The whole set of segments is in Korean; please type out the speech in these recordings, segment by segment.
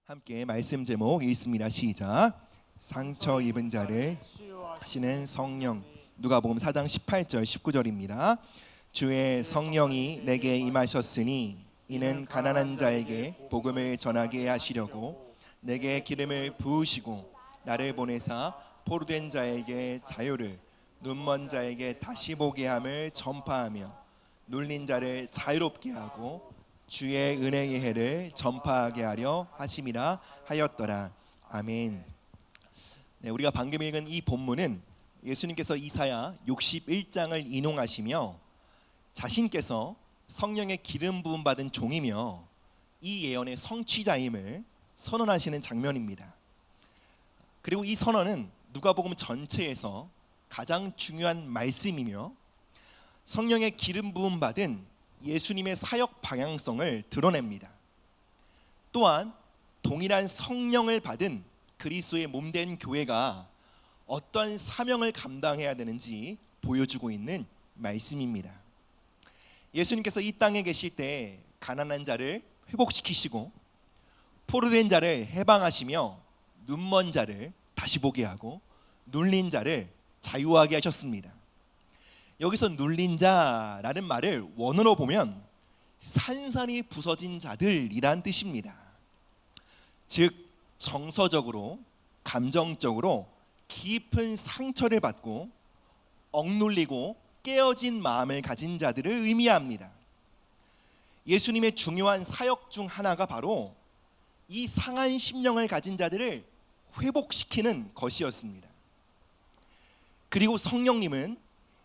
함께 말씀 제목 읽습니다. 시작. 상처 입은 자를 하시는 성령. 누가복음 4장 18절 19절입니다. 주의 성령이 내게 임하셨으니 이는 가난한 자에게 복음을 전하게 하시려고 내게 기름을 부으시고 나를 보내사 포로된 자에게 자유를, 눈먼 자에게 다시 보게 함을 전파하며 눌린 자를 자유롭게 하고 주의 은혜의 해를 전파하게 하려 하심이라 하였더라. 아멘. 네, 우리가 방금 읽은 이 본문은 예수님께서 이사야 61장을 인용하시며 자신께서 성령의 기름 부음 받은 종이며 이 예언의 성취자임을 선언하시는 장면입니다. 그리고 이 선언은 누가복음 전체에서 가장 중요한 말씀이며 성령의 기름 부음 받은 예수님의 사역 방향성을 드러냅니다. 또한 동일한 성령을 받은 그리스도의 몸된 교회가 어떠한 사명을 감당해야 되는지 보여주고 있는 말씀입니다. 예수님께서 이 땅에 계실 때 가난한 자를 회복시키시고 포로된 자를 해방하시며 눈먼 자를 다시 보게 하고 눌린 자를 자유하게 하셨습니다. 여기서 눌린 자라는 말을 원어로 보면 산산이 부서진 자들이란 뜻입니다. 즉 정서적으로 감정적으로 깊은 상처를 받고 억눌리고 깨어진 마음을 가진 자들을 의미합니다. 예수님의 중요한 사역 중 하나가 바로 이 상한 심령을 가진 자들을 회복시키는 것이었습니다. 그리고 성령님은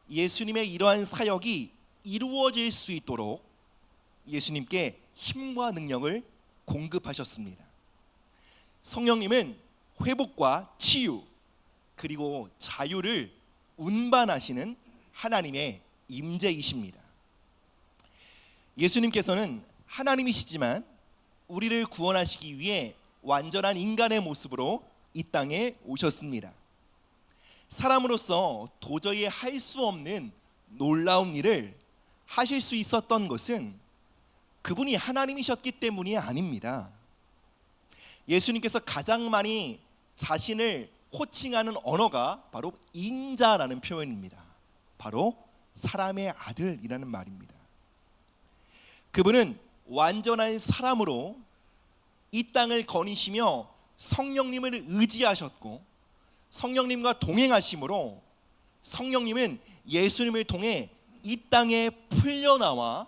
예수님의 이러한 사역이 이루어질 수 있도록 예수님께 힘과 능력을 공급하셨습니다. 성령님은 회복과 치유 그리고 자유를 운반하시는 하나님의 임재이십니다. 예수님께서는 하나님이시지만 우리를 구원하시기 위해 완전한 인간의 모습으로 이 땅에 오셨습니다. 사람으로서 도저히 할 수 없는 놀라운 일을 하실 수 있었던 것은 그분이 하나님이셨기 때문이 아닙니다. 예수님께서 가장 많이 자신을 호칭하는 언어가 바로 인자라는 표현입니다. 바로 사람의 아들이라는 말입니다. 그분은 완전한 사람으로 이 땅을 거니시며 성령님을 의지하셨고 성령님과 동행하심으로 성령님은 예수님을 통해 이 땅에 풀려나와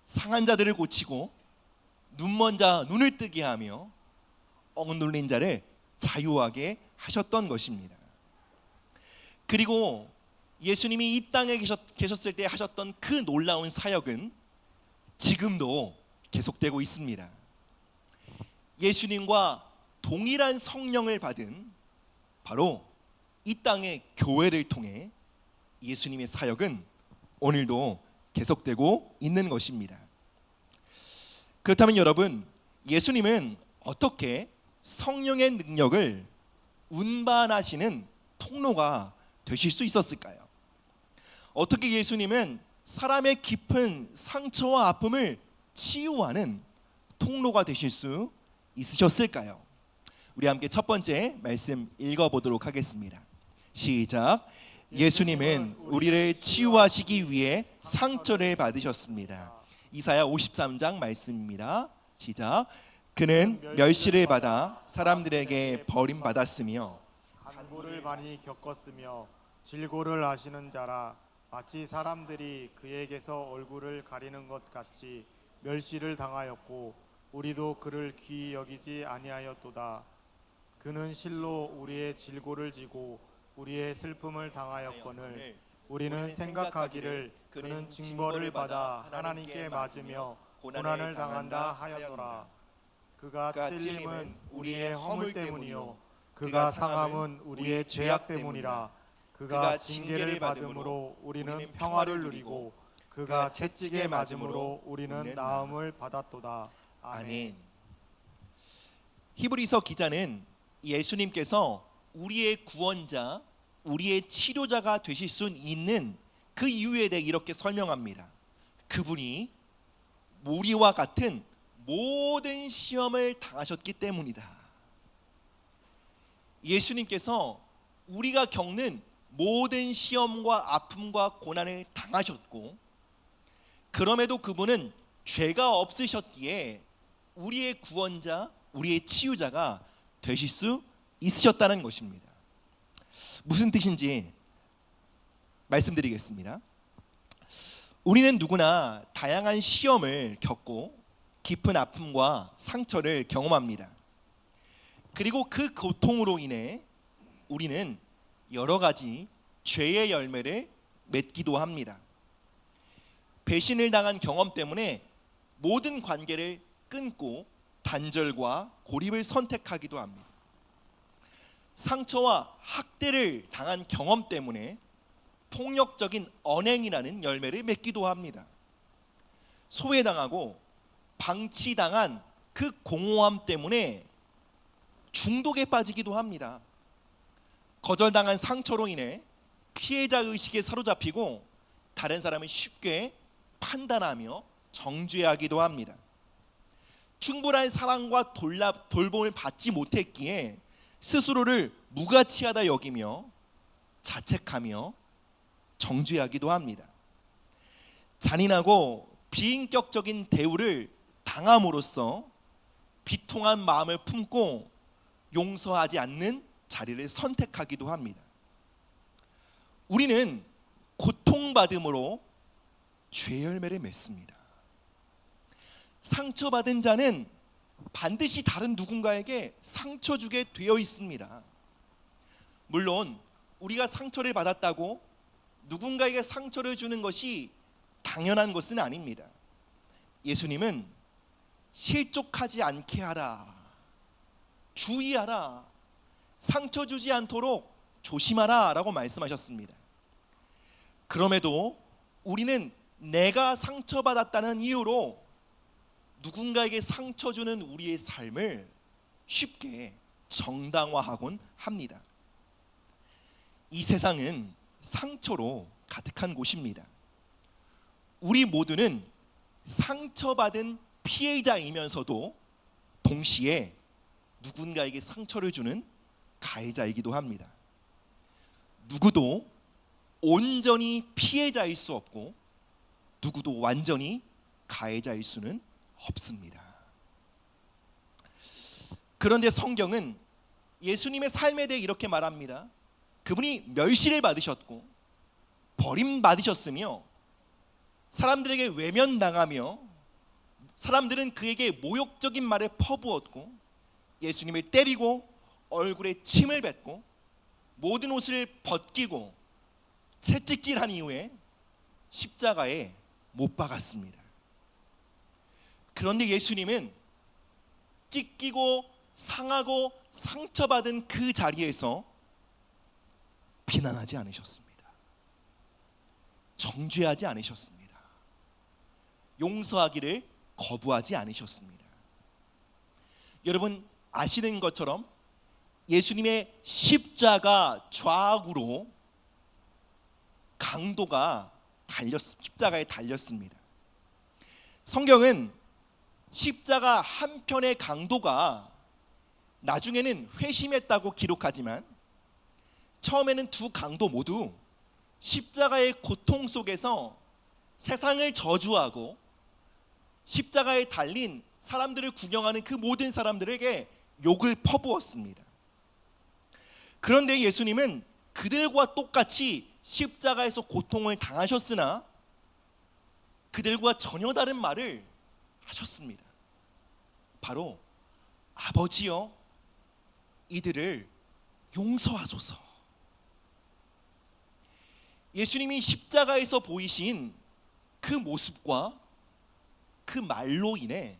상한 자들을 고치고 눈먼 자 눈을 뜨게 하며 억눌린 자를 자유하게 하셨던 것입니다. 그리고 예수님이 이 땅에 계셨을 때 하셨던 그 놀라운 사역은 지금도 계속되고 있습니다. 예수님과 동일한 성령을 받은 바로 이 땅의 교회를 통해 예수님의 사역은 오늘도 계속되고 있는 것입니다. 그렇다면 여러분, 예수님은 어떻게 성령의 능력을 운반하시는 통로가 되실 수 있었을까요? 어떻게 예수님은 사람의 깊은 상처와 아픔을 치유하는 통로가 되실 수 있으셨을까요? 우리 함께 첫 번째 말씀 읽어보도록 하겠습니다. 시작. 예수님은 우리를 치유하시기 위해 상처를 받으셨습니다. 이사야 53장 말씀입니다. 시작. 그는 멸시를 받아 사람들에게 버림받았으며 간고를 많이 겪었으며 질고를 하시는 자라. 마치 사람들이 그에게서 얼굴을 가리는 것 같이 멸시를 당하였고 우리도 그를 귀히 여기지 아니하였도다. 그는 실로 우리의 질고를 지고 우리의 슬픔을 당하였거늘 우리는 생각하기를 그는 징벌을 받아 하나님께 맞으며 고난을 당한다 하였노라. 그가 찔림은 우리의 허물 때문이요 그가 상함은 우리의 죄악 때문이라. 그가 징계를 받음으로 우리는 평화를 누리고 그가 채찍에 맞음으로 우리는 나음을 받았도다. 아멘. 히브리서 기자는 예수님께서 우리의 구원자, 우리의 치료자가 되실 수 있는 그 이유에 대해 이렇게 설명합니다. 그분이 모리와 같은 모든 시험을 당하셨기 때문이다. 예수님께서 우리가 겪는 모든 시험과 아픔과 고난을 당하셨고, 그럼에도 그분은 죄가 없으셨기에 우리의 구원자, 우리의 치유자가 되실 수 있으셨다는 것입니다. 무슨 뜻인지 말씀드리겠습니다. 우리는 누구나 다양한 시험을 겪고 깊은 아픔과 상처를 경험합니다. 그리고 그 고통으로 인해 우리는 여러 가지 죄의 열매를 맺기도 합니다. 배신을 당한 경험 때문에 모든 관계를 끊고 단절과 고립을 선택하기도 합니다. 상처와 학대를 당한 경험 때문에 폭력적인 언행이라는 열매를 맺기도 합니다. 소외당하고 방치당한 그 공허함 때문에 중독에 빠지기도 합니다. 거절당한 상처로 인해 피해자 의식에 사로잡히고 다른 사람을 쉽게 판단하며 정죄하기도 합니다. 충분한 사랑과 돌봄을 받지 못했기에 스스로를 무가치하다 여기며 자책하며 정죄하기도 합니다. 잔인하고 비인격적인 대우를 당함으로써 비통한 마음을 품고 용서하지 않는 자리를 선택하기도 합니다. 우리는 고통받음으로 죄 열매를 맺습니다. 상처받은 자는 반드시 다른 누군가에게 상처 주게 되어 있습니다. 물론 우리가 상처를 받았다고 누군가에게 상처를 주는 것이 당연한 것은 아닙니다. 예수님은 실족하지 않게 하라, 주의하라, 상처 주지 않도록 조심하라 라고 말씀하셨습니다. 그럼에도 우리는 내가 상처받았다는 이유로 누군가에게 상처 주는 우리의 삶을 쉽게 정당화하곤 합니다. 이 세상은 상처로 가득한 곳입니다. 우리 모두는 상처받은 피해자이면서도 동시에 누군가에게 상처를 주는 가해자이기도 합니다. 누구도 온전히 피해자일 수 없고 누구도 완전히 가해자일 수는 없습니다. 그런데 성경은 예수님의 삶에 대해 이렇게 말합니다. 그분이 멸시를 받으셨고 버림받으셨으며 사람들에게 외면당하며 사람들은 그에게 모욕적인 말을 퍼부었고 예수님을 때리고 얼굴에 침을 뱉고 모든 옷을 벗기고 채찍질한 이후에 십자가에 못 박았습니다. 그런데 예수님은 찢기고 상하고 상처받은 그 자리에서 비난하지 않으셨습니다. 정죄하지 않으셨습니다. 용서하기를 거부하지 않으셨습니다. 여러분 아시는 것처럼 예수님의 십자가 좌우로 강도가 십자가에 달렸습니다. 성경은 십자가 한편의 강도가 나중에는 회심했다고 기록하지만 처음에는 두 강도 모두 십자가의 고통 속에서 세상을 저주하고 십자가에 달린 사람들을 구경하는 그 모든 사람들에게 욕을 퍼부었습니다. 그런데 예수님은 그들과 똑같이 십자가에서 고통을 당하셨으나 그들과 전혀 다른 말을 하셨습니다. 바로 아버지여 이들을 용서하소서. 예수님이 십자가에서 보이신 그 모습과 그 말로 인해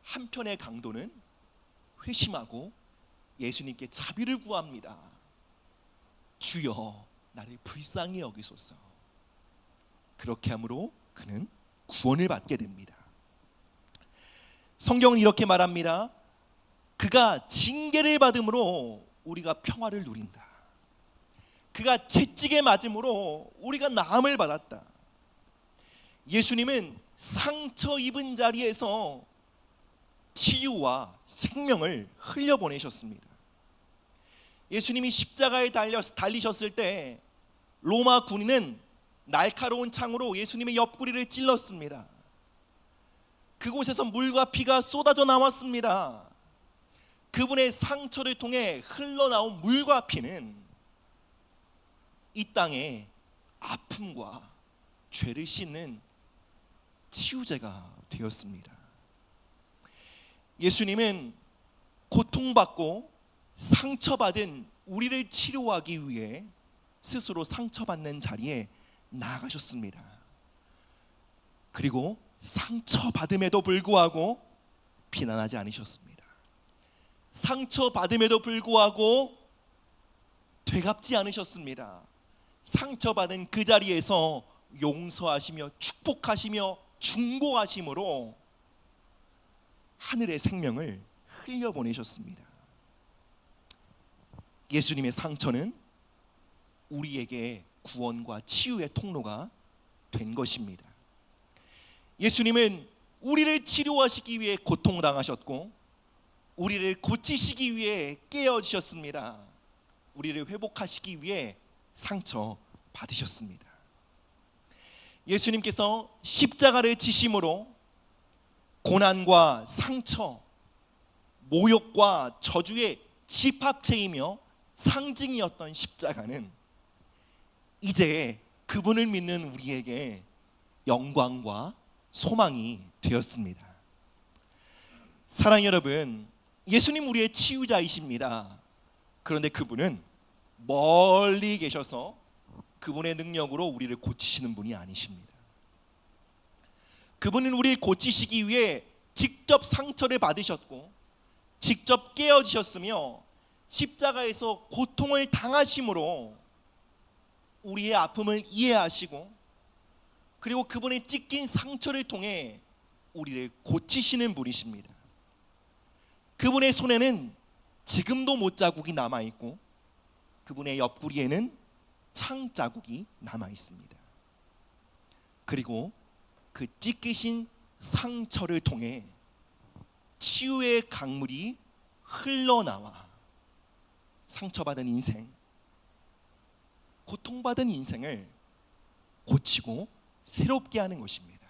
한편의 강도는 회심하고 예수님께 자비를 구합니다. 주여 나를 불쌍히 여기소서. 그렇게 함으로 그는 구원을 받게 됩니다. 성경은 이렇게 말합니다. 그가 징계를 받음으로 우리가 평화를 누린다. 그가 채찍에 맞음으로 우리가 나음을 받았다. 예수님은 상처 입은 자리에서 치유와 생명을 흘려보내셨습니다. 예수님이 십자가에 달리셨을 때 로마 군인은 날카로운 창으로 예수님의 옆구리를 찔렀습니다. 그곳에서 물과 피가 쏟아져 나왔습니다. 그분의 상처를 통해 흘러나온 물과 피는 이 땅의 아픔과 죄를 씻는 치유제가 되었습니다. 예수님은 고통받고 상처받은 우리를 치료하기 위해 스스로 상처받는 자리에 나아가셨습니다. 그리고 상처받음에도 불구하고 비난하지 않으셨습니다. 상처받음에도 불구하고 되갚지 않으셨습니다. 상처받은 그 자리에서 용서하시며 축복하시며 중보하심으로 하늘의 생명을 흘려보내셨습니다. 예수님의 상처는 우리에게 구원과 치유의 통로가 된 것입니다. 예수님은 우리를 치료하시기 위해 고통당하셨고 우리를 고치시기 위해 깨어지셨습니다. 우리를 회복하시기 위해 상처 받으셨습니다. 예수님께서 십자가를 지심으로 고난과 상처, 모욕과 저주의 집합체이며 상징이었던 십자가는 이제 그분을 믿는 우리에게 영광과 소망이 되었습니다. 사랑하는 여러분, 예수님 우리의 치유자이십니다. 그런데 그분은 멀리 계셔서 그분의 능력으로 우리를 고치시는 분이 아니십니다. 그분은 우리를 고치시기 위해 직접 상처를 받으셨고 직접 깨어지셨으며 십자가에서 고통을 당하심으로 우리의 아픔을 이해하시고 그리고 그분의 찢긴 상처를 통해 우리를 고치시는 분이십니다. 그분의 손에는 지금도 못자국이 남아있고 그분의 옆구리에는 창자국이 남아있습니다. 그리고 그 찢기신 상처를 통해 치유의 강물이 흘러나와 상처받은 인생, 고통받은 인생을 고치고 새롭게 하는 것입니다.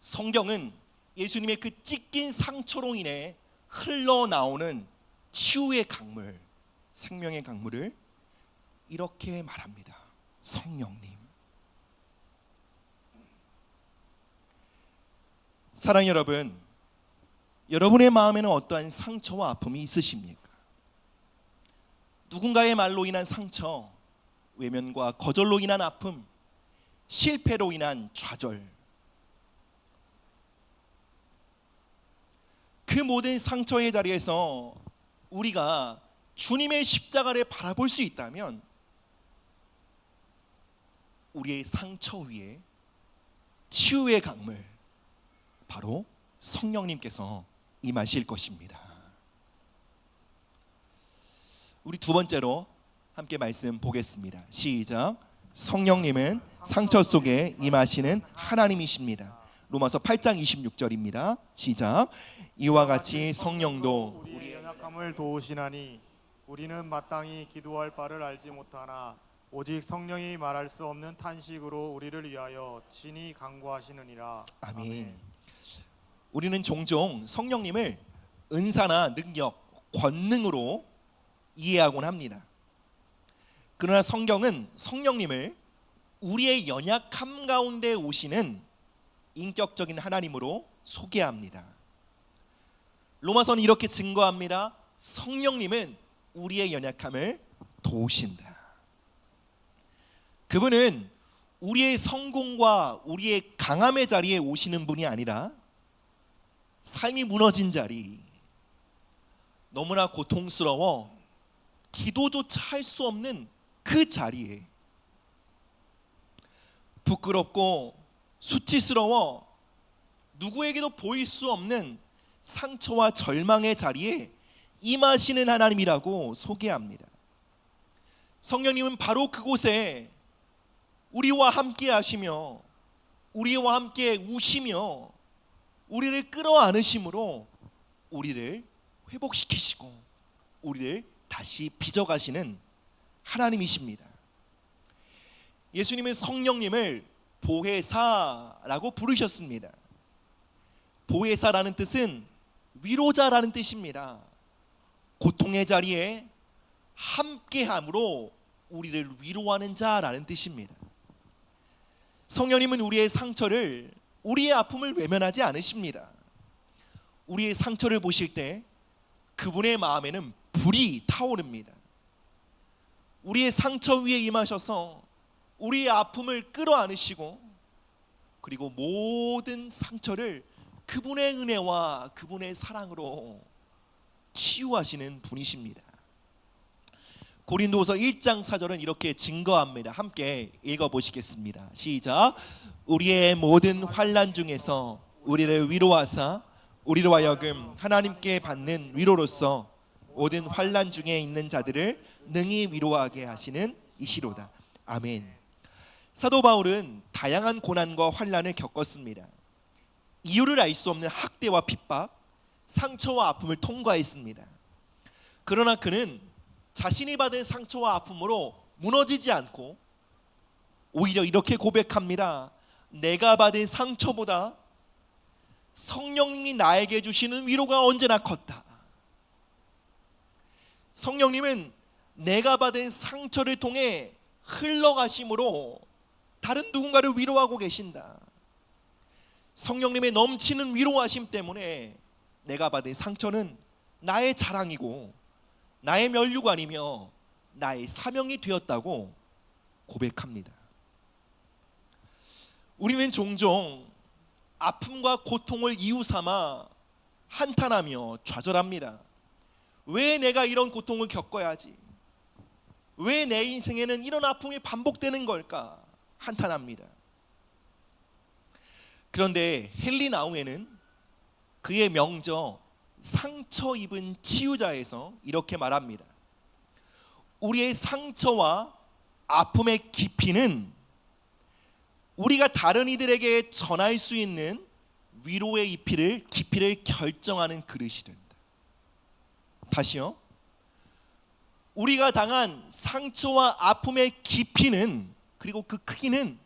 성경은 예수님의 그 찢긴 상처로 인해 흘러나오는 치유의 강물, 생명의 강물을 이렇게 말합니다. 성령님. 사랑하는 여러분, 여러분의 마음에는 어떠한 상처와 아픔이 있으십니까? 누군가의 말로 인한 상처, 외면과 거절로 인한 아픔, 실패로 인한 좌절, 그 모든 상처의 자리에서 우리가 주님의 십자가를 바라볼 수 있다면 우리의 상처 위에 치유의 강물, 바로 성령님께서 임하실 것입니다. 우리 두 번째로 함께 말씀 보겠습니다. 시작. 성령님은 상처 속에 임하시는 하나님이십니다. 로마서 8장 26절입니다. 시작. 이와 같이 성령도 우리의 연약함을 도우시나니 우리는 마땅히 기도할 바를 알지 못하나 오직 성령이 말할 수 없는 탄식으로 우리를 위하여 친히 간구하시느니라. 아멘. 우리는 종종 성령님을 은사나 능력, 권능으로 이해하곤 합니다. 그러나 성경은 성령님을 우리의 연약함 가운데 오시는 인격적인 하나님으로 소개합니다. 로마서는 이렇게 증거합니다. 성령님은 우리의 연약함을 도우신다. 그분은 우리의 성공과 우리의 강함의 자리에 오시는 분이 아니라 삶이 무너진 자리, 너무나 고통스러워 기도조차 할 수 없는 그 자리에, 부끄럽고 수치스러워 누구에게도 보일 수 없는 상처와 절망의 자리에 임하시는 하나님이라고 소개합니다. 성령님은 바로 그곳에 우리와 함께 하시며 우리와 함께 우시며 우리를 끌어안으심으로 우리를 회복시키시고 우리를 다시 빚어가시는 하나님이십니다. 예수님은 성령님을 보혜사라고 부르셨습니다. 보혜사라는 뜻은 위로자라는 뜻입니다. 고통의 자리에 함께함으로 우리를 위로하는 자라는 뜻입니다. 성령님은 우리의 상처를, 우리의 아픔을 외면하지 않으십니다. 우리의 상처를 보실 때 그분의 마음에는 불이 타오릅니다. 우리의 상처 위에 임하셔서 우리의 아픔을 끌어안으시고 그리고 모든 상처를 그분의 은혜와 그분의 사랑으로 치유하시는 분이십니다. 고린도후서 1장 4절은 이렇게 증거합니다. 함께 읽어보시겠습니다. 시작. 우리의 모든 환난 중에서 우리를 위로하사 우리로 하여금 하나님께 받는 위로로서 모든 환난 중에 있는 자들을 능히 위로하게 하시는 이시로다. 아멘. 사도 바울은 다양한 고난과 환난을 겪었습니다. 이유를 알 수 없는 학대와 핍박, 상처와 아픔을 통과했습니다. 그러나 그는 자신이 받은 상처와 아픔으로 무너지지 않고 오히려 이렇게 고백합니다. 내가 받은 상처보다 성령님이 나에게 주시는 위로가 언제나 컸다. 성령님은 내가 받은 상처를 통해 흘러가심으로 다른 누군가를 위로하고 계신다. 성령님의 넘치는 위로하심 때문에 내가 받은 상처는 나의 자랑이고 나의 면류관이며 나의 사명이 되었다고 고백합니다. 우리는 종종 아픔과 고통을 이유 삼아 한탄하며 좌절합니다. 왜 내가 이런 고통을 겪어야지? 왜 내 인생에는 이런 아픔이 반복되는 걸까? 한탄합니다. 그런데 헨리 나우에는 그의 명저 상처 입은 치유자에서 이렇게 말합니다. 우리의 상처와 아픔의 깊이는 우리가 다른 이들에게 전할 수 있는 위로의 깊이를 결정하는 그릇이 된다. 다시요. 우리가 당한 상처와 아픔의 깊이는, 그리고 그 크기는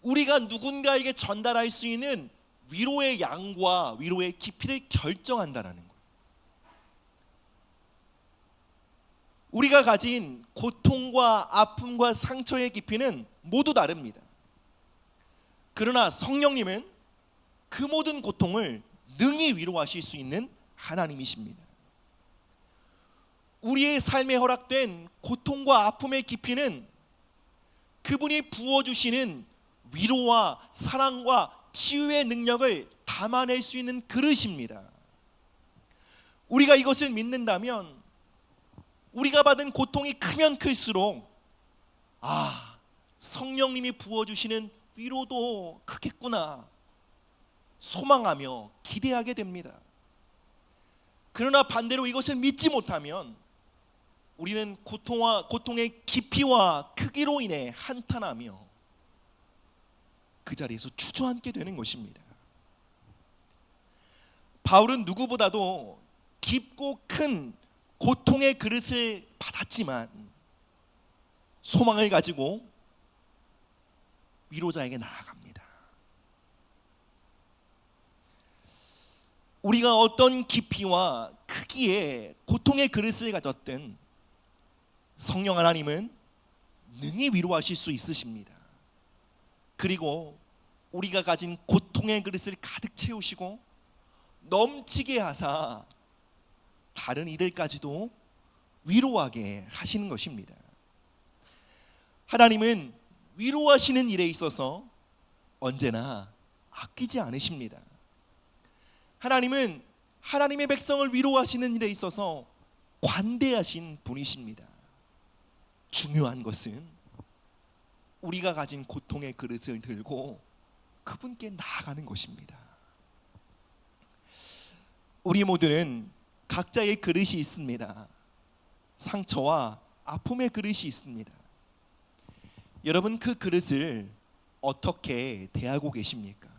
우리가 누군가에게 전달할 수 있는 위로의 양과 위로의 깊이를 결정한다는 거예요. 우리가 가진 고통과 아픔과 상처의 깊이는 모두 다릅니다. 그러나 성령님은 그 모든 고통을 능히 위로하실 수 있는 하나님이십니다. 우리의 삶에 허락된 고통과 아픔의 깊이는 그분이 부어주시는 위로와 사랑과 치유의 능력을 담아낼 수 있는 그릇입니다. 우리가 이것을 믿는다면 우리가 받은 고통이 크면 클수록 성령님이 부어주시는 위로도 크겠구나 소망하며 기대하게 됩니다. 그러나 반대로 이것을 믿지 못하면 우리는 고통의 깊이와 크기로 인해 한탄하며 그 자리에서 주저앉게 되는 것입니다. 바울은 누구보다도 깊고 큰 고통의 그릇을 받았지만 소망을 가지고 위로자에게 나아갑니다. 우리가 어떤 깊이와 크기의 고통의 그릇을 가졌든 성령 하나님은 능히 위로하실 수 있으십니다. 그리고 우리가 가진 고통의 그릇을 가득 채우시고 넘치게 하사 다른 이들까지도 위로하게 하시는 것입니다. 하나님은 위로하시는 일에 있어서 언제나 아끼지 않으십니다. 하나님은 하나님의 백성을 위로하시는 일에 있어서 관대하신 분이십니다. 중요한 것은 우리가 가진 고통의 그릇을 들고 그분께 나아가는 것입니다. 우리 모두는 각자의 그릇이 있습니다. 상처와 아픔의 그릇이 있습니다. 여러분 그 그릇을 어떻게 대하고 계십니까?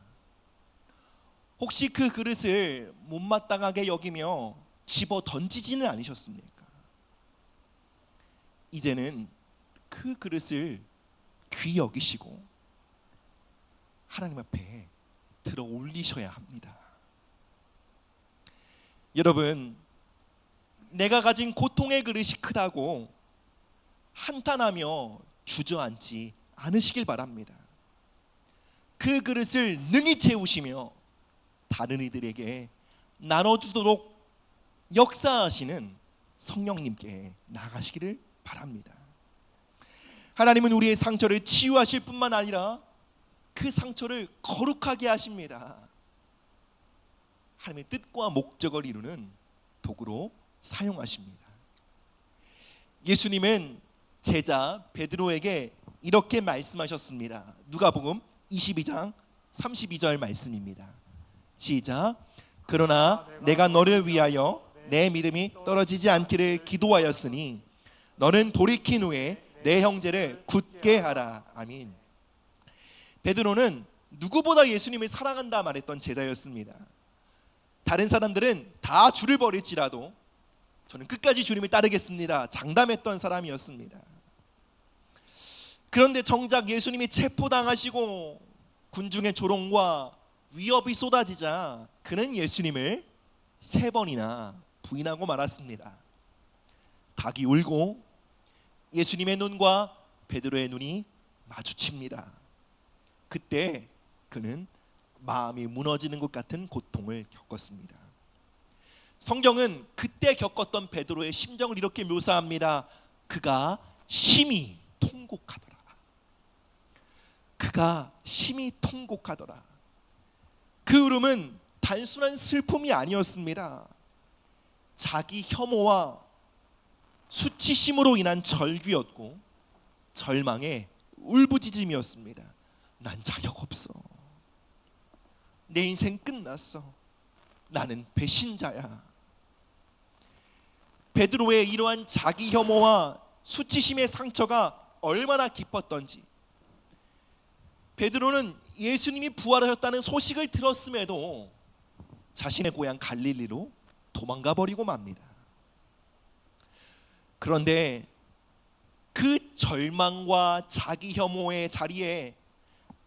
혹시 그 그릇을 못마땅하게 여기며 집어 던지지는 않으셨습니까? 이제는 그 그릇을 귀히 여기시고 하나님 앞에 들어 올리셔야 합니다. 여러분, 내가 가진 고통의 그릇이 크다고 한탄하며 주저앉지 않으시길 바랍니다. 그 그릇을 능히 채우시며 다른 이들에게 나눠주도록 역사하시는 성령님께 나가시기를 바랍니다. 하나님은 우리의 상처를 치유하실 뿐만 아니라 그 상처를 거룩하게 하십니다. 하나님의 뜻과 목적을 이루는 도구로 사용하십니다. 예수님은 제자 베드로에게 이렇게 말씀하셨습니다. 누가복음 22장 32절 말씀입니다. 시작. 그러나 내가 너를 위하여 내 믿음이 떨어지지 않기를 기도하였으니 너는 돌이킨 후에 내 형제를 굳게 하라. 아멘. 베드로는 누구보다 예수님을 사랑한다 말했던 제자였습니다. 다른 사람들은 다 주를 버릴지라도 저는 끝까지 주님을 따르겠습니다 장담했던 사람이었습니다. 그런데 정작 예수님이 체포당하시고 군중의 조롱과 위협이 쏟아지자 그는 예수님을 3번이나 부인하고 말았습니다. 닭이 울고 예수님의 눈과 베드로의 눈이 마주칩니다. 그때 그는 마음이 무너지는 것 같은 고통을 겪었습니다. 성경은 그때 겪었던 베드로의 심정을 이렇게 묘사합니다. 그가 심히 통곡하더라. 그가 심히 통곡하더라. 그 울음은 단순한 슬픔이 아니었습니다. 자기 혐오와 수치심으로 인한 절규였고 절망의 울부짖음이었습니다. 난 자격 없어. 내 인생 끝났어. 나는 배신자야. 베드로의 이러한 자기 혐오와 수치심의 상처가 얼마나 깊었던지, 베드로는 예수님이 부활하셨다는 소식을 들었음에도 자신의 고향 갈릴리로 도망가 버리고 맙니다. 그런데 그 절망과 자기 혐오의 자리에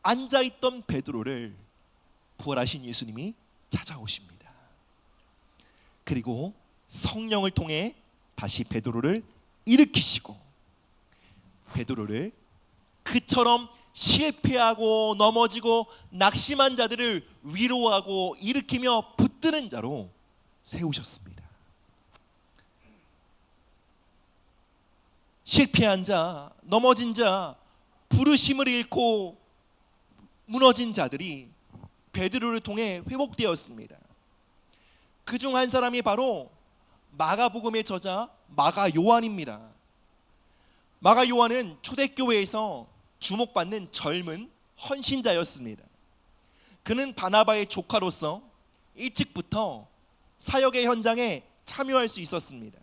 앉아있던 베드로를 부활하신 예수님이 찾아오십니다. 그리고 성령을 통해 다시 베드로를 일으키시고 베드로를 그처럼 실패하고 넘어지고 낙심한 자들을 위로하고 일으키며 붙드는 자로 세우셨습니다. 실패한 자, 넘어진 자, 부르심을 잃고 무너진 자들이 베드로를 통해 회복되었습니다. 그중 한 사람이 바로 마가복음의 저자 마가 요한입니다. 마가 요한은 초대교회에서 주목받는 젊은 헌신자였습니다. 그는 바나바의 조카로서 일찍부터 사역의 현장에 참여할 수 있었습니다.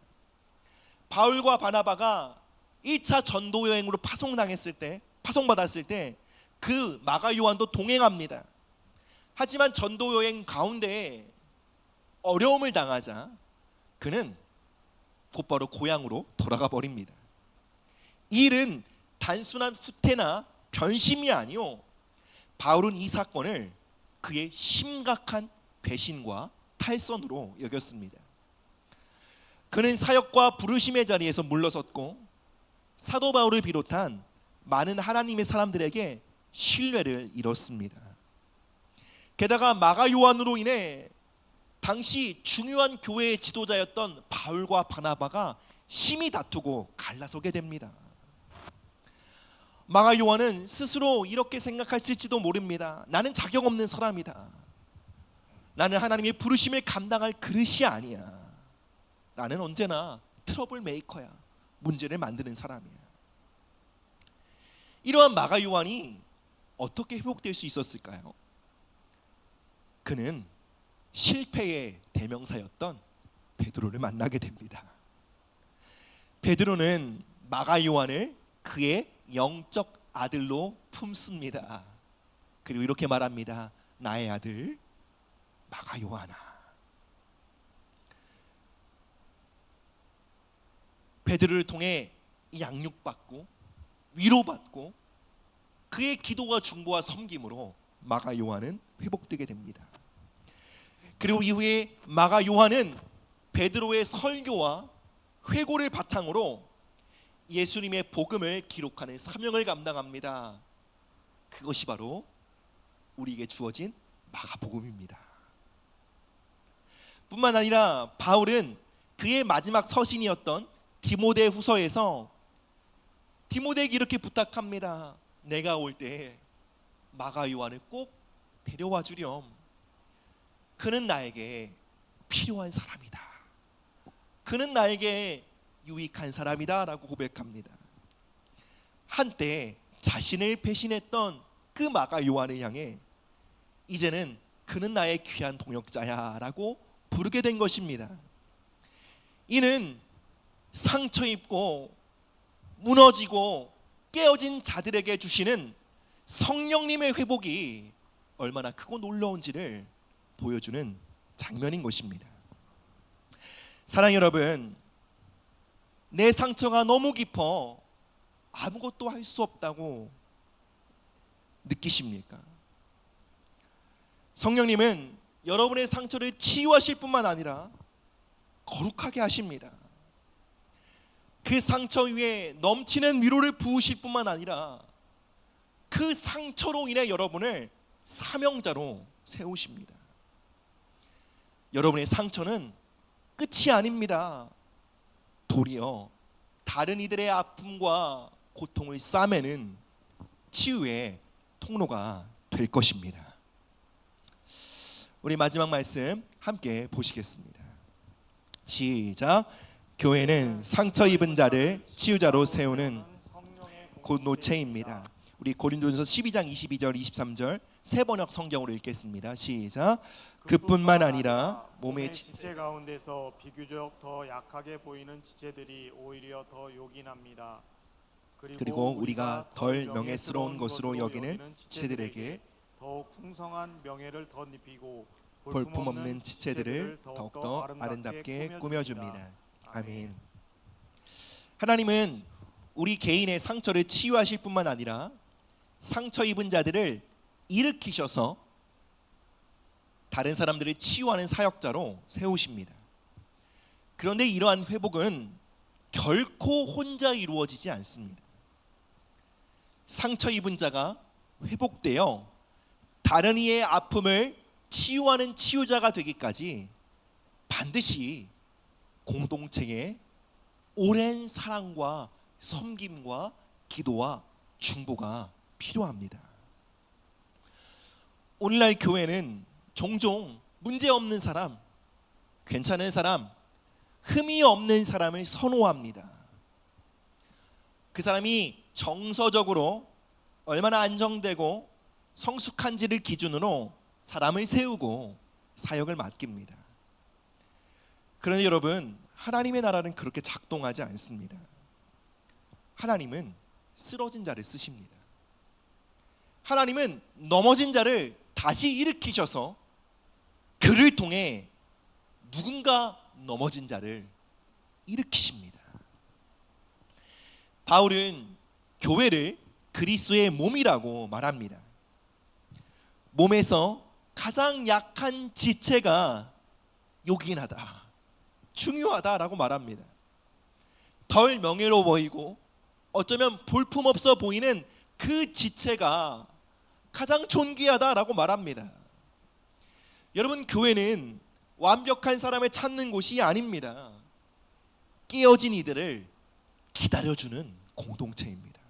바울과 바나바가 1차 전도 여행으로 파송받았을 때 그 마가 요한도 동행합니다. 하지만 전도 여행 가운데 어려움을 당하자 그는 곧바로 고향으로 돌아가 버립니다. 이 일은 단순한 후퇴나 변심이 아니요, 바울은 이 사건을 그의 심각한 배신과 탈선으로 여겼습니다. 그는 사역과 부르심의 자리에서 물러섰고 사도 바울을 비롯한 많은 하나님의 사람들에게 신뢰를 잃었습니다. 게다가 마가 요한으로 인해 당시 중요한 교회의 지도자였던 바울과 바나바가 심히 다투고 갈라서게 됩니다. 마가 요한은 스스로 이렇게 생각했을지도 모릅니다. 나는 자격 없는 사람이다. 나는 하나님의 부르심을 감당할 그릇이 아니야. 나는 언제나 트러블 메이커야. 문제를 만드는 사람이야. 이러한 마가 요한이 어떻게 회복될 수 있었을까요? 그는 실패의 대명사였던 베드로를 만나게 됩니다. 베드로는 마가 요한을 그의 영적 아들로 품습니다. 그리고 이렇게 말합니다. 나의 아들 마가 요한아. 베드로를 통해 양육받고 위로받고 그의 기도와 중보와 섬김으로 마가 요한은 회복되게 됩니다. 그리고 이후에 마가 요한은 베드로의 설교와 회고를 바탕으로 예수님의 복음을 기록하는 사명을 감당합니다. 그것이 바로 우리에게 주어진 마가복음입니다. 뿐만 아니라 바울은 그의 마지막 서신이었던 디모데후서에서 디모데에게 이렇게 부탁합니다. 내가 올 때 마가 요한을 꼭 데려와 주렴. 그는 나에게 필요한 사람이다. 그는 나에게 유익한 사람이다 라고 고백합니다. 한때 자신을 배신했던 그 마가 요한을 향해 이제는 그는 나의 귀한 동역자야 라고 부르게 된 것입니다. 이는 상처 입고 무너지고 깨어진 자들에게 주시는 성령님의 회복이 얼마나 크고 놀라운지를 보여주는 장면인 것입니다. 사랑하는 여러분, 내 상처가 너무 깊어 아무것도 할 수 없다고 느끼십니까? 성령님은 여러분의 상처를 치유하실 뿐만 아니라 거룩하게 하십니다. 그 상처 위에 넘치는 위로를 부으실 뿐만 아니라 그 상처로 인해 여러분을 사명자로 세우십니다. 여러분의 상처는 끝이 아닙니다. 도리어 다른 이들의 아픔과 고통을 싸매는 치유의 통로가 될 것입니다. 우리 마지막 말씀 함께 보시겠습니다. 시작. 교회는 상처 입은 자를 치유자로 세우는 공동체입니다. 우리 고린도전서 12장 22절 23절 세 번역 성경으로 읽겠습니다. 시작. 그뿐만 아니라 몸의 지체 가운데서 비교적 더 약하게 보이는 지체들이 오히려 더 요긴합니다. 그리고 우리가 덜 명예스러운 것으로 여기는 지체들에게 더욱 풍성한 명예를 덧입히고 볼품없는 지체들을 더욱더 아름답게 꾸며줍니다. 아멘. 하나님은 우리 개인의 상처를 치유하실 뿐만 아니라 상처 입은 자들을 일으키셔서 다른 사람들을 치유하는 사역자로 세우십니다. 그런데 이러한 회복은 결코 혼자 이루어지지 않습니다. 상처 입은 자가 회복되어 다른 이의 아픔을 치유하는 치유자가 되기까지 반드시 공동체의 오랜 사랑과 섬김과 기도와 중보가 필요합니다. 오늘날 교회는 종종 문제 없는 사람, 괜찮은 사람, 흠이 없는 사람을 선호합니다. 그 사람이 정서적으로 얼마나 안정되고 성숙한지를 기준으로 사람을 세우고 사역을 맡깁니다. 그런데 여러분, 하나님의 나라는 그렇게 작동하지 않습니다. 하나님은 쓰러진 자를 쓰십니다. 하나님은 넘어진 자를 다시 일으키셔서 그를 통해 누군가 넘어진 자를 일으키십니다. 바울은 교회를 그리스도의 몸이라고 말합니다. 몸에서 가장 약한 지체가 요긴하다, 중요하다라고 말합니다. 덜 명예로워 보이고 어쩌면 볼품없어 보이는 그 지체가 가장 존귀하다라고 말합니다. 여러분, 교회는 완벽한 사람을 찾는 곳이 아닙니다. 깨어진 이들을 기다려주는 공동체입니다.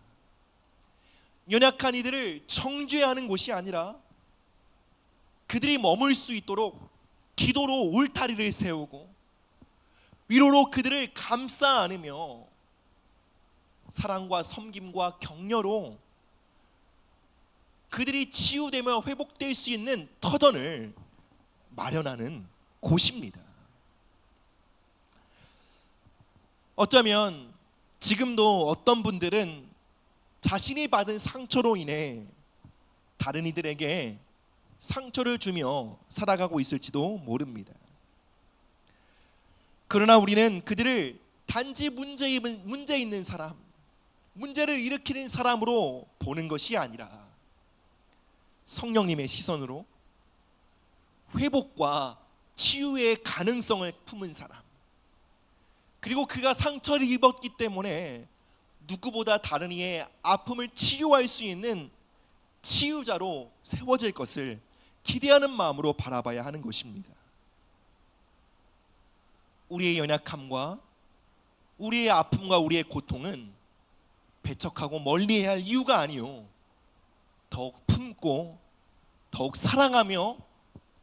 연약한 이들을 청죄하는 곳이 아니라 그들이 머물 수 있도록 기도로 울타리를 세우고 위로로 그들을 감싸 안으며 사랑과 섬김과 격려로 그들이 치유되며 회복될 수 있는 터전을 마련하는 곳입니다. 어쩌면 지금도 어떤 분들은 자신이 받은 상처로 인해 다른 이들에게 상처를 주며 살아가고 있을지도 모릅니다. 그러나 우리는 그들을 단지 문제 있는 사람, 문제를 일으키는 사람으로 보는 것이 아니라 성령님의 시선으로 회복과 치유의 가능성을 품은 사람, 그리고 그가 상처를 입었기 때문에 누구보다 다른 이의 아픔을 치유할 수 있는 치유자로 세워질 것을 기대하는 마음으로 바라봐야 하는 것입니다. 우리의 연약함과 우리의 아픔과 우리의 고통은 배척하고 멀리해야 할 이유가 아니요, 더욱 품고 더욱 사랑하며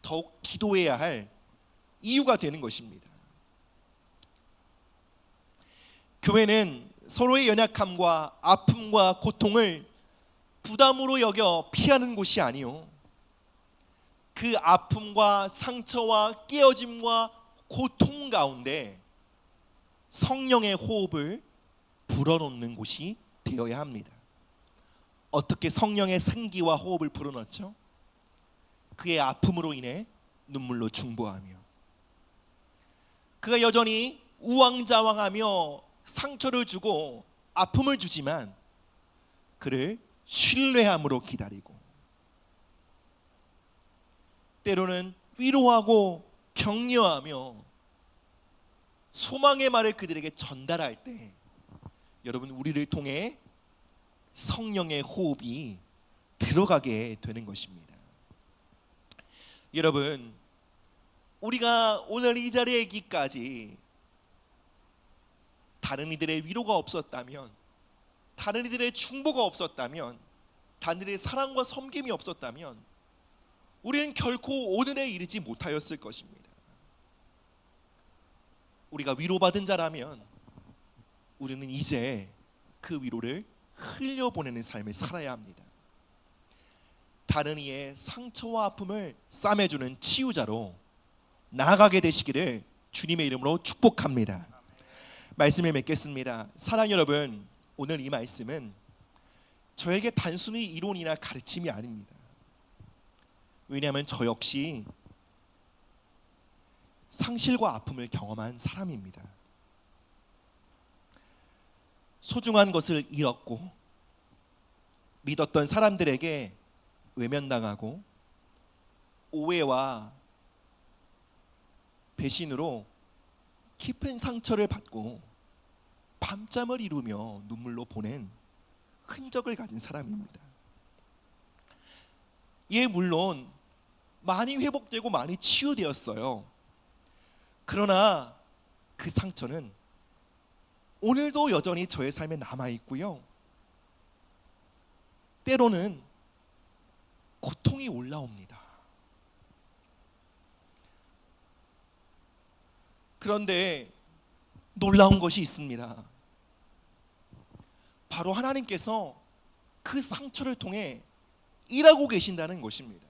더욱 기도해야 할 이유가 되는 것입니다. 교회는 서로의 연약함과 아픔과 고통을 부담으로 여겨 피하는 곳이 아니요, 그 아픔과 상처와 깨어짐과 고통 가운데 성령의 호흡을 불어넣는 곳이 되어야 합니다. 어떻게 성령의 생기와 호흡을 불어넣죠? 그의 아픔으로 인해 눈물로 중보하며, 그가 여전히 우왕좌왕하며 상처를 주고 아픔을 주지만 그를 신뢰함으로 기다리고, 때로는 위로하고 격려하며 소망의 말을 그들에게 전달할 때, 여러분, 우리를 통해 성령의 호흡이 들어가게 되는 것입니다. 여러분, 우리가 오늘 이 자리에 있기까지 다른 이들의 위로가 없었다면, 다른 이들의 중보가 없었다면, 다른 이들의 사랑과 섬김이 없었다면 우리는 결코 오늘에 이르지 못하였을 것입니다. 우리가 위로받은 자라면 우리는 이제 그 위로를 흘려보내는 삶을 살아야 합니다. 다른 이의 상처와 아픔을 싸매주는 치유자로 나아가게 되시기를 주님의 이름으로 축복합니다. 말씀을 맺겠습니다. 사랑 여러분, 오늘 이 말씀은 저에게 단순히 이론이나 가르침이 아닙니다. 왜냐하면 저 역시 상실과 아픔을 경험한 사람입니다. 소중한 것을 잃었고, 믿었던 사람들에게 외면당하고, 오해와 배신으로 깊은 상처를 받고 밤잠을 이루며 눈물로 보낸 흔적을 가진 사람입니다. 예, 물론 많이 회복되고 많이 치유되었어요. 그러나 그 상처는 오늘도 여전히 저의 삶에 남아있고요, 때로는 고통이 올라옵니다. 그런데 놀라운 것이 있습니다. 바로 하나님께서 그 상처를 통해 일하고 계신다는 것입니다.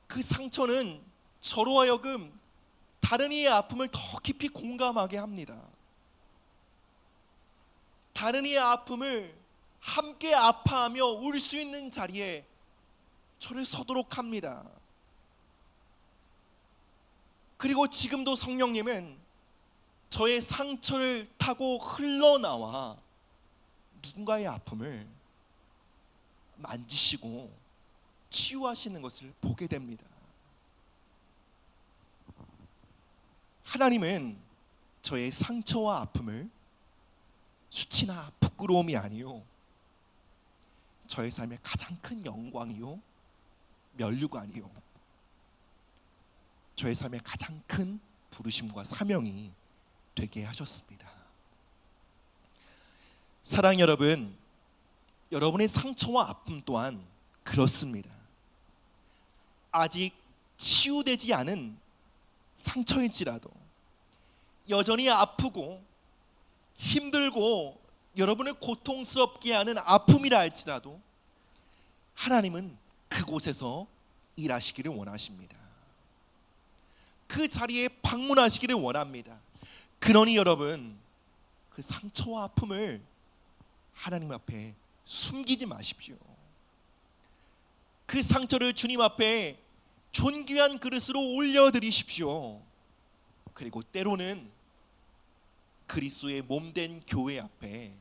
그 상처는 저로 하여금 다른 이의 아픔을 더 깊이 공감하게 합니다. 다른 이의 아픔을 함께 아파하며 울 수 있는 자리에 저를 서도록 합니다. 그리고 지금도 성령님은 저의 상처를 타고 흘러나와 누군가의 아픔을 만지시고 치유하시는 것을 보게 됩니다. 하나님은 저의 상처와 아픔을 수치나 부끄러움이 아니요, 저의 삶의 가장 큰 영광이요, 면류관이요, 저의 삶의 가장 큰 부르심과 사명이 되게 하셨습니다. 사랑 여러분, 여러분의 상처와 아픔 또한 그렇습니다. 아직 치유되지 않은 상처일지라도, 여전히 아프고 힘들고 여러분을 고통스럽게 하는 아픔이라 할지라도 하나님은 그곳에서 일하시기를 원하십니다. 그 자리에 방문하시기를 원합니다. 그러니 여러분, 그 상처와 아픔을 하나님 앞에 숨기지 마십시오. 그 상처를 주님 앞에 존귀한 그릇으로 올려드리십시오. 그리고 때로는 그리스도의 몸된 교회 앞에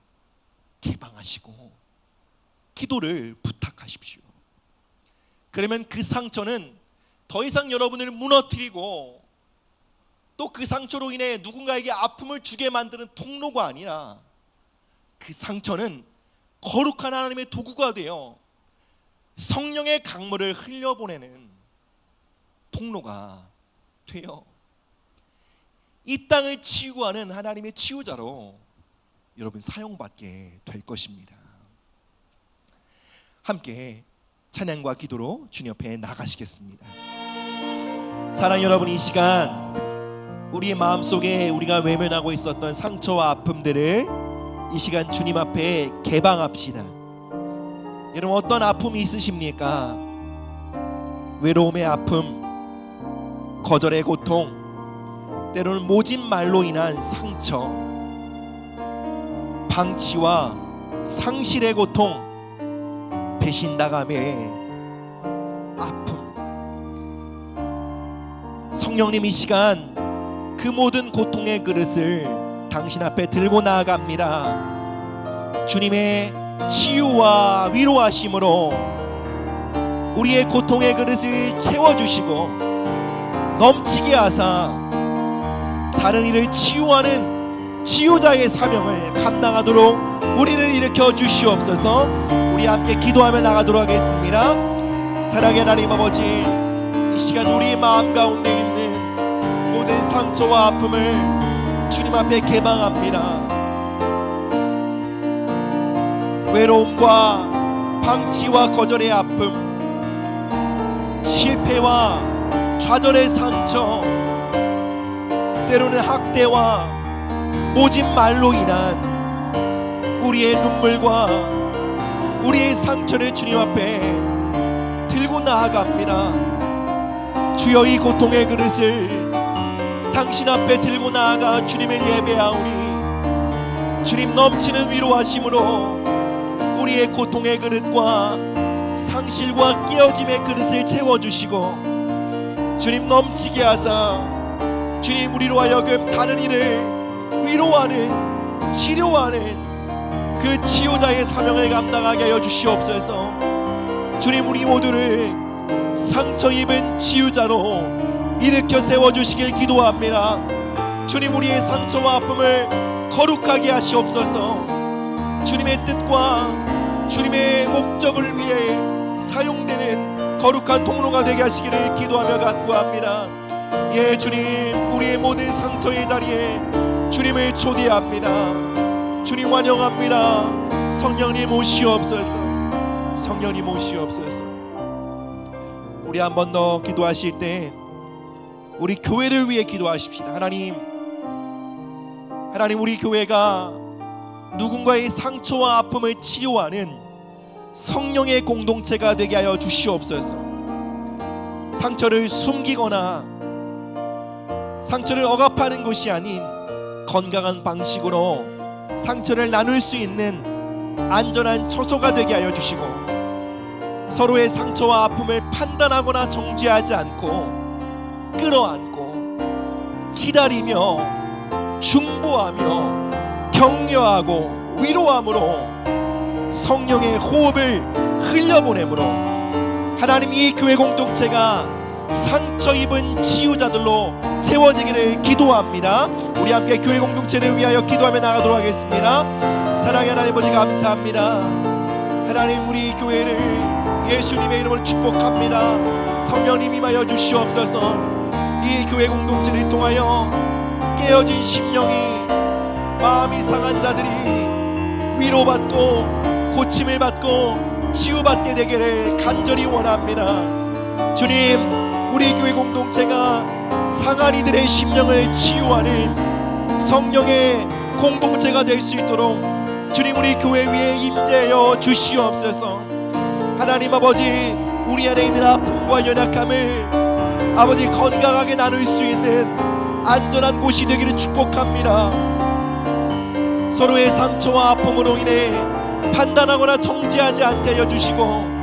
개방하시고 기도를 부탁하십시오. 그러면 그 상처는 더 이상 여러분을 무너뜨리고 또 그 상처로 인해 누군가에게 아픔을 주게 만드는 통로가 아니라 그 상처는 거룩한 하나님의 도구가 되어 성령의 강물을 흘려보내는 통로가 되어 이 땅을 치유하는 하나님의 치유자로 여러분 사용받게 될 것입니다. 함께 찬양과 기도로 주님 옆에 나가시겠습니다. 사랑 여러분, 이 시간 우리의 마음속에 우리가 외면하고 있었던 상처와 아픔들을 이 시간 주님 앞에 개방합시다. 여러분, 어떤 아픔이 있으십니까? 외로움의 아픔, 거절의 고통, 때로는 모진 말로 인한 상처, 방치와 상실의 고통, 배신당함의 아픔. 성령님, 이 시간 그 모든 고통의 그릇을 당신 앞에 들고 나아갑니다. 주님의 치유와 위로하심으로 우리의 고통의 그릇을 채워주시고 넘치게 하사 다른 이를 치유하는 치유자의 사명을 감당하도록 우리를 일으켜 주시옵소서. 우리 함께 기도하며 나가도록 하겠습니다. 사랑의 하나님 아버지, 이 시간 우리의 마음 가운데 있는 모든 상처와 아픔을 주님 앞에 개방합니다. 외로움과 방치와 거절의 아픔, 실패와 좌절의 상처, 때로는 학대와 모진 말로 인한 우리의 눈물과 우리의 상처를 주님 앞에 들고 나아갑니다. 주여, 이 고통의 그릇을 당신 앞에 들고 나아가 주님을 예배하오니 주님 넘치는 위로하심으로 우리의 고통의 그릇과 상실과 깨어짐의 그릇을 채워주시고 주님 넘치게 하사 주님 우리로 하여금 다른 이를 위로하는 치료하는 그 치유자의 사명을 감당하게 하여 주시옵소서. 주님, 우리 모두를 상처 입은 치유자로 일으켜 세워주시길 기도합니다. 주님, 우리의 상처와 아픔을 거룩하게 하시옵소서. 주님의 뜻과 주님의 목적을 위해 사용되는 거룩한 통로가 되게 하시기를 기도하며 간구합니다. 예, 주님, 우리의 모든 상처의 자리에 주님을 초대합니다. 주님 환영합니다. 성령님 오시옵소서. 성령님 오시옵소서. 우리 한 번 더 기도하실 때 우리 교회를 위해 기도하십시다. 하나님, 우리 교회가 누군가의 상처와 아픔을 치유하는 성령의 공동체가 되게 하여 주시옵소서. 상처를 숨기거나 상처를 억압하는 것이 아닌 건강한 방식으로 상처를 나눌 수 있는 안전한 처소가 되게 하여 주시고, 서로의 상처와 아픔을 판단하거나 정죄하지 않고 끌어안고 기다리며 중보하며 격려하고 위로함으로 성령의 호흡을 흘려보내므로 하나님, 이 교회 공동체가 상처 입은 치유자들로 세워지기를 기도합니다. 우리 함께 교회 공동체를 위하여 기도하며 나가도록 하겠습니다. 사랑의 하나님 아버지, 감사합니다. 하나님, 우리 교회를 예수님의 이름으로 축복합니다. 성령님 임하여 주시옵소서. 이 교회 공동체를 통하여 깨어진 심령이, 마음이 상한 자들이 위로받고 고침을 받고 치유받게 되기를 간절히 원합니다. 주님, 우리 교회 공동체가 상한 이들의 심령을 치유하는 성령의 공동체가 될 수 있도록 주님, 우리 교회 위에 임재하여 주시옵소서. 하나님 아버지, 우리 안에 있는 아픔과 연약함을 아버지 건강하게 나눌 수 있는 안전한 곳이 되기를 축복합니다. 서로의 상처와 아픔으로 인해 판단하거나 정죄하지 않게 하여 주시고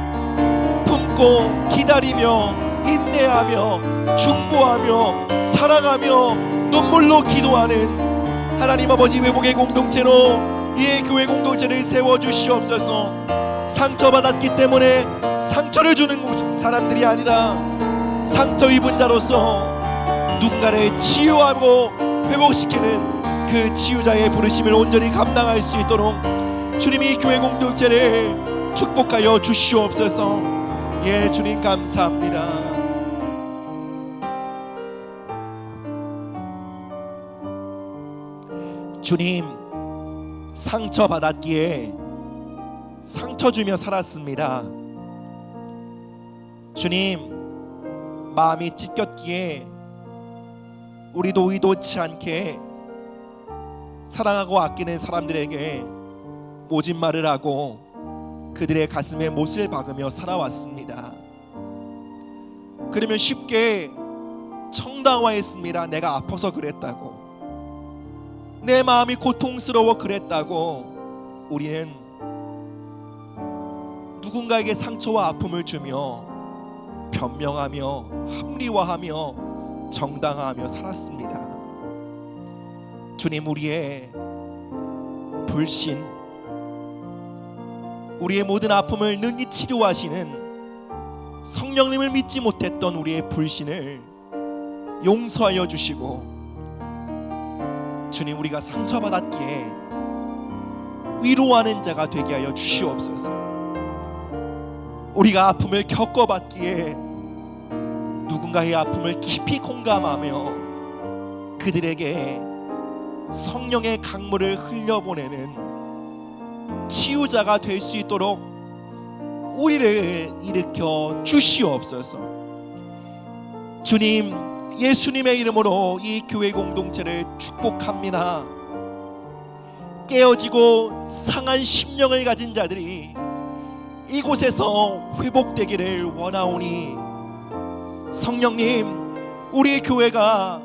품고 기다리며 인내하며 중보하며 사랑하며 눈물로 기도하는 하나님 아버지 회복의 공동체로 이 교회 공동체를 세워주시옵소서. 상처받았기 때문에 상처를 주는 사람들이 아니라 상처 입은 자로서 누군가를 치유하고 회복시키는 그 치유자의 부르심을 온전히 감당할 수 있도록 주님이 교회 공동체를 축복하여 주시옵소서. 예, 주님 감사합니다. 주님, 상처받았기에 상처 주며 살았습니다. 주님, 마음이 찢겼기에 우리도 의도치 않게 사랑하고 아끼는 사람들에게 모진 말을 하고 그들의 가슴에 못을 박으며 살아왔습니다. 그러면 쉽게 청당화했습니다. 내가 아파서 그랬다고, 내 마음이 고통스러워 그랬다고 우리는 누군가에게 상처와 아픔을 주며 변명하며 합리화하며 정당화하며 살았습니다. 주님, 우리의 불신, 우리의 모든 아픔을 능히 치료하시는 성령님을 믿지 못했던 우리의 불신을 용서하여 주시고, 주님, 우리가 상처받았기에 위로하는 자가 되게 하여 주시옵소서. 우리가 아픔을 겪어봤기에 누군가의 아픔을 깊이 공감하며 그들에게 성령의 강물을 흘려보내는 치유자가 될 수 있도록 우리를 일으켜 주시옵소서. 주님, 예수님의 이름으로 이 교회 공동체를 축복합니다. 깨어지고 상한 심령을 가진 자들이 이곳에서 회복되기를 원하오니, 성령님, 우리 교회가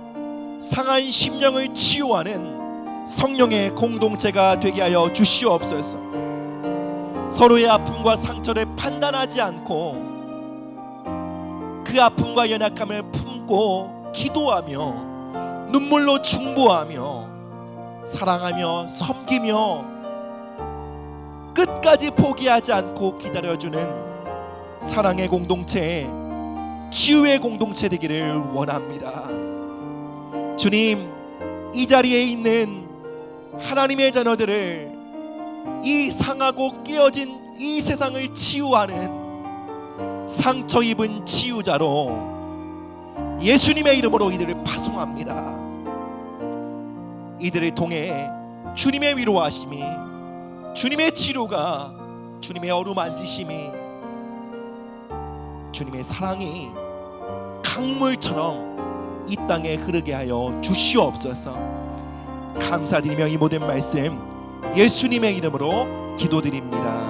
상한 심령을 치유하는 성령의 공동체가 되게 하여 주시옵소서. 서로의 아픔과 상처를 판단하지 않고 그 아픔과 연약함을 품고 기도하며 눈물로 중보하며 사랑하며 섬기며 끝까지 포기하지 않고 기다려주는 사랑의 공동체, 치유의 공동체 되기를 원합니다. 주님, 이 자리에 있는 하나님의 자녀들을 이 상하고 깨어진 이 세상을 치유하는 상처 입은 치유자로 예수님의 이름으로 이들을 파송합니다. 이들을 통해 주님의 위로하심이, 주님의 치료가, 주님의 어루만지심이, 주님의 사랑이 강물처럼 이 땅에 흐르게 하여 주시옵소서. 감사드리며 이 모든 말씀 예수님의 이름으로 기도드립니다.